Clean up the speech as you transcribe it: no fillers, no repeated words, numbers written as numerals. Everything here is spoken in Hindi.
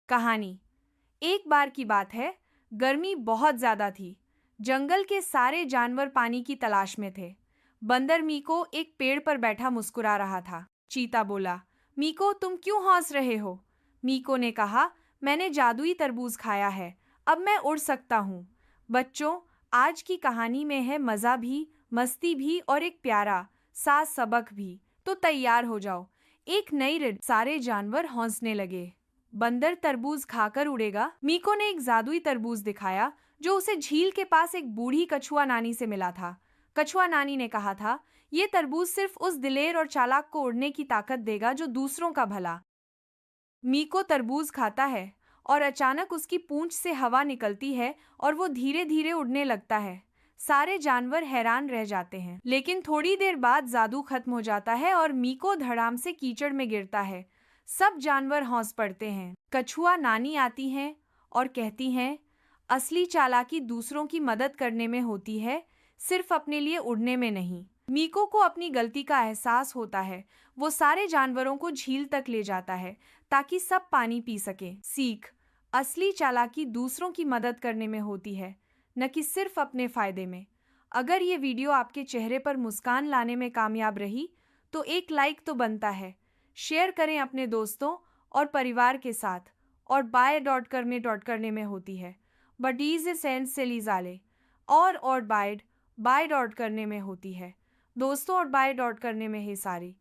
कहानी। एक बार की बात है। गर्मी बहुत ज्यादा थी। जंगल के सारे जानवर पानी की तलाश में थे। बंदर मीको एक पेड़ पर बैठा मुस्कुरा रहा था। चीता बोला, मीको तुम क्यों हंस रहे हो? मीको ने कहा, मैंने जादुई तरबूज खाया है, अब मैं उड़ सकता हूँ। बच्चों, आज की कहानी में है मजा भी, मस्ती भी और एक प्यारा सा सबक भी। तो तैयार हो जाओ, एक नई रिड। सारे जानवर हंसने लगे। बंदर तरबूज खाकर उड़ेगा? मीको ने एक जादुई तरबूज दिखाया जो उसे झील के पास एक बूढ़ी कछुआ नानी से मिला था। कछुआ नानी ने कहा था, ये तरबूज सिर्फ उस दिलेर और चालाक को उड़ने की ताकत देगा जो दूसरों का भला। मीको तरबूज खाता है और अचानक उसकी पूंछ से हवा निकलती है और वो धीरे धीरे उड़ने लगता है। सारे जानवर हैरान रह जाते हैं, लेकिन थोड़ी देर बाद जादू खत्म हो जाता है और मीको धड़ाम से कीचड़ में गिरता है। सब जानवर हौस पड़ते हैं। कछुआ नानी आती हैं और कहती हैं, असली चालाकी दूसरों की मदद करने में होती है, सिर्फ अपने लिए उड़ने में नहीं। मीको को अपनी गलती का एहसास होता है। वो सारे जानवरों को झील तक ले जाता है ताकि सब पानी पी सके। सीख, असली चालाकी दूसरों की मदद करने में होती है, न कि सिर्फ अपने फायदे में। अगर ये वीडियो आपके चेहरे पर मुस्कान लाने में कामयाब रही तो एक लाइक तो बनता है। शेयर करें अपने दोस्तों और परिवार के साथ। और बाय डॉट करने में होती है, बडीज सेंड से लीजाले। और बाय डॉट करने में होती है दोस्तों, और बाय डॉट करने में है सारी।